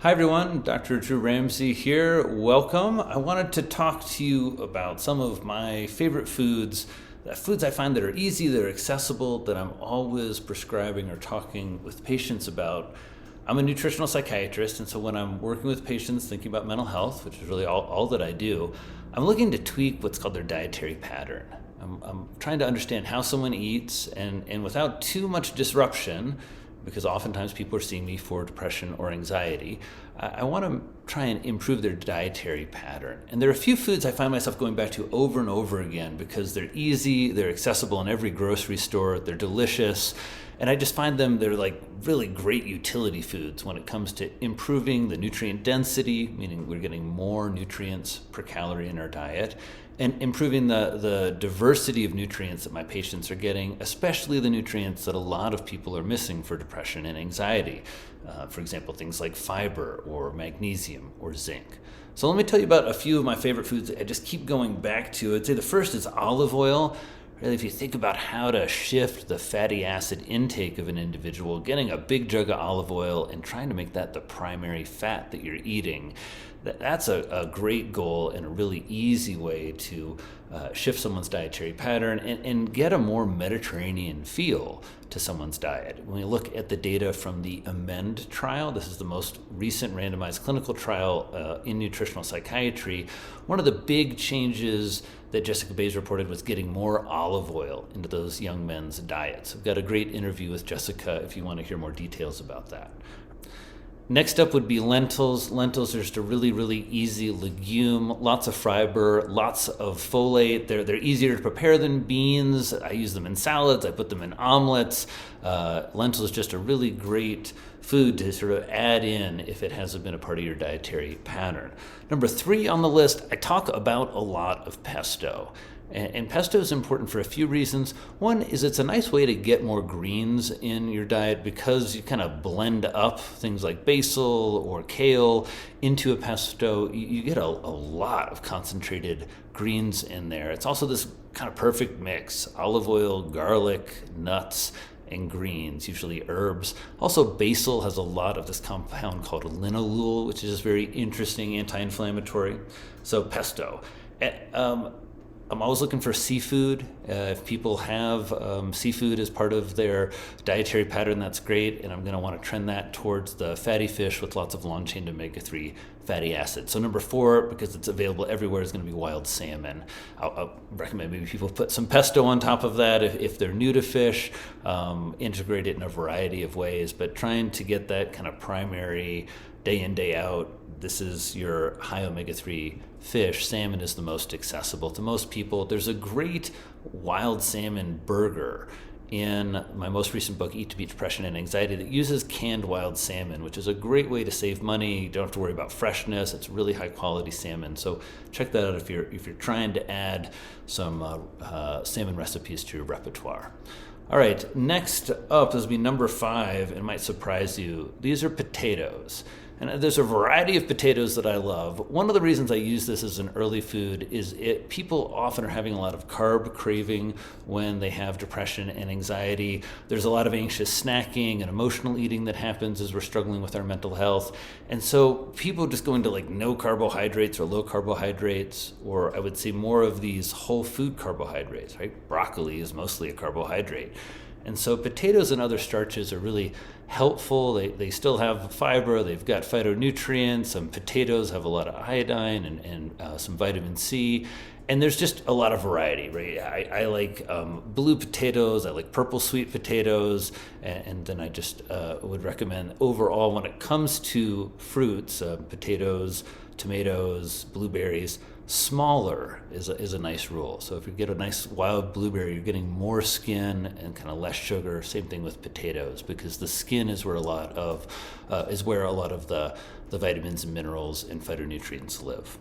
Hi everyone, Dr. Drew Ramsey here. Welcome. I wanted to talk to you about some of my favorite foods, foods I find that are easy, that are accessible, that I'm always prescribing or talking with patients about. I'm a nutritional psychiatrist, and so when I'm working with patients thinking about mental health, which is really all that I do, I'm looking to tweak what's called their dietary pattern. I'm trying to understand how someone eats and without too much disruption, because oftentimes people are seeing me for depression or anxiety. I want to try and improve their dietary pattern. And there are a few foods I find myself going back to over and over again because they're easy, they're accessible in every grocery store, they're delicious, and I just find they're like really great utility foods when it comes to improving the nutrient density, meaning we're getting more nutrients per calorie in our diet, and improving the diversity of nutrients that my patients are getting, especially the nutrients that a lot of people are missing for depression and anxiety. For example, things like fiber or magnesium or zinc. So let me tell you about a few of my favorite foods that I just keep going back to. I'd say the first is olive oil. Really, if you think about how to shift the fatty acid intake of an individual, getting a big jug of olive oil and trying to make that the primary fat that you're eating, that's a great goal and a really easy way to shift someone's dietary pattern and get a more Mediterranean feel to someone's diet. When we look at the data from the AMEND trial, this is the most recent randomized clinical trial in nutritional psychiatry, one of the big changes that Jessica Bays reported was getting more olive oil into those young men's diets. I've got a great interview with Jessica if you want to hear more details about that. Next up would be lentils. Lentils are just a really, really easy legume, lots of fiber, lots of folate. They're easier to prepare than beans. I use them in salads. I put them in omelets. Lentils is just a really great food to sort of add in if it hasn't been a part of your dietary pattern. Number 3 on the list, I talk about a lot of pesto. And pesto is important for a few reasons. One is it's a nice way to get more greens in your diet because you kind of blend up things like basil or kale into a pesto. You get a lot of concentrated greens in there. It's also this kind of perfect mix: olive oil, garlic, nuts, and greens, usually herbs. Also, basil has a lot of this compound called linalool, which is just very interesting anti-inflammatory. So pesto. I'm always looking for seafood. If people have seafood as part of their dietary pattern, that's great. And I'm going to want to trend that towards the fatty fish with lots of long-chain omega-3 fatty acids. So number 4, because it's available everywhere, is going to be wild salmon. I'll recommend maybe people put some pesto on top of that if they're new to fish. Integrate it in a variety of ways, but trying to get that kind of primary day in, day out. This is your high omega-3 fish. Salmon is the most accessible to most people. There's a great wild salmon burger in my most recent book, Eat to Beat Depression and Anxiety, that uses canned wild salmon, which is a great way to save money. You don't have to worry about freshness. It's really high quality salmon. So check that out if you're trying to add some salmon recipes to your repertoire. All right, next up is number 5, and might surprise you. These are potatoes. And there's a variety of potatoes that I love. One of the reasons I use this as an early food is people often are having a lot of carb craving when they have depression and anxiety. There's a lot of anxious snacking and emotional eating that happens as we're struggling with our mental health. And so people just go into like no carbohydrates or low carbohydrates, or I would say more of these whole food carbohydrates, right? Broccoli is mostly a carbohydrate. And so potatoes and other starches are really helpful. They still have fiber, they've got phytonutrients. Some potatoes have a lot of iodine and some vitamin C. And there's just a lot of variety, right? I like blue potatoes, I like purple sweet potatoes, and then I just would recommend overall when it comes to fruits, potatoes, tomatoes, blueberries, smaller is a nice rule. So if you get a nice wild blueberry, you're getting more skin and kind of less sugar. Same thing with potatoes, because the skin is where a lot of the vitamins and minerals and phytonutrients live.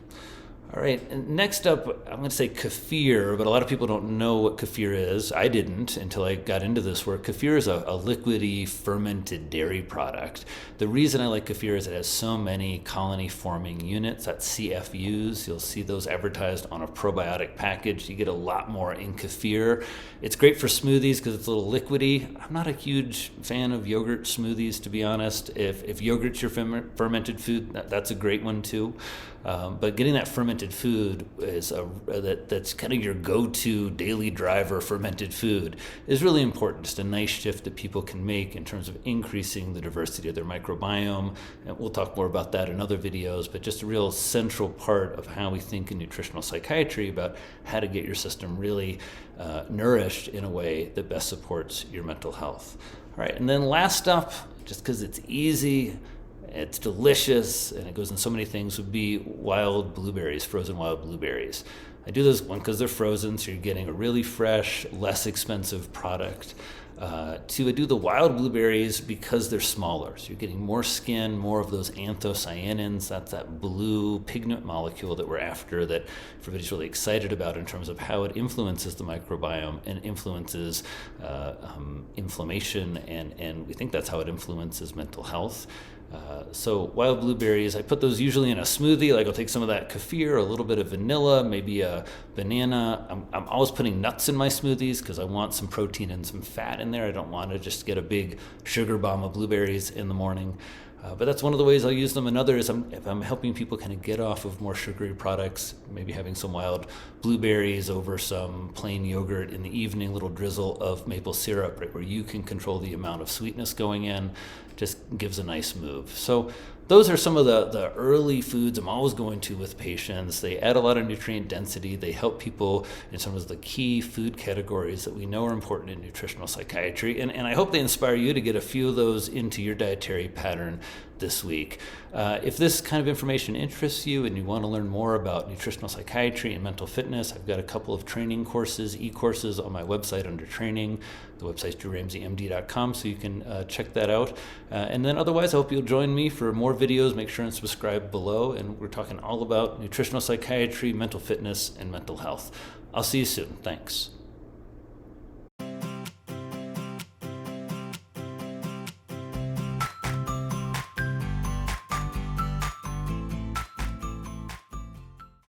All right, and next up, I'm going to say kefir, but a lot of people don't know what kefir is. I didn't until I got into this work. Kefir is a liquidy fermented dairy product. The reason I like kefir is it has so many colony-forming units, that's CFUs. You'll see those advertised on a probiotic package. You get a lot more in kefir. It's great for smoothies because it's a little liquidy. I'm not a huge fan of yogurt smoothies, to be honest. If yogurt's your fermented food, that's a great one too. But getting that fermented food is that's kind of your go-to daily driver. Fermented food is really important. Just a nice shift that people can make in terms of increasing the diversity of their microbiome. And we'll talk more about that in other videos, but just a real central part of how we think in nutritional psychiatry about how to get your system really nourished in a way that best supports your mental health. All right, and then last up, just because it's easy, it's delicious, and it goes in so many things, would be wild blueberries, frozen wild blueberries. I do this one because they're frozen, so you're getting a really fresh, less expensive product. Two, I do the wild blueberries because they're smaller, so you're getting more skin, more of those anthocyanins. That's that blue pigment molecule that we're after, that everybody's really excited about in terms of how it influences the microbiome and influences inflammation, and we think that's how it influences mental health. So wild blueberries, I put those usually in a smoothie. Like I'll take some of that kefir, a little bit of vanilla, maybe a banana. I'm always putting nuts in my smoothies because I want some protein and some fat in there. I don't want to just get a big sugar bomb of blueberries in the morning. But that's one of the ways I'll use them. Another is if I'm helping people kind of get off of more sugary products, maybe having some wild blueberries over some plain yogurt in the evening, a little drizzle of maple syrup, right, where you can control the amount of sweetness going in, just gives a nice move. So those are some of the early foods I'm always going to with patients. They add a lot of nutrient density. They help people in some of the key food categories that we know are important in nutritional psychiatry. And I hope they inspire you to get a few of those into your dietary pattern this week. If this kind of information interests you and you want to learn more about nutritional psychiatry and mental fitness, I've got a couple of training courses, e-courses on my website under training. The website's drewramseymd.com, so you can check that out. And then otherwise, I hope you'll join me for more videos. Make sure and subscribe below. And we're talking all about nutritional psychiatry, mental fitness, and mental health. I'll see you soon. Thanks.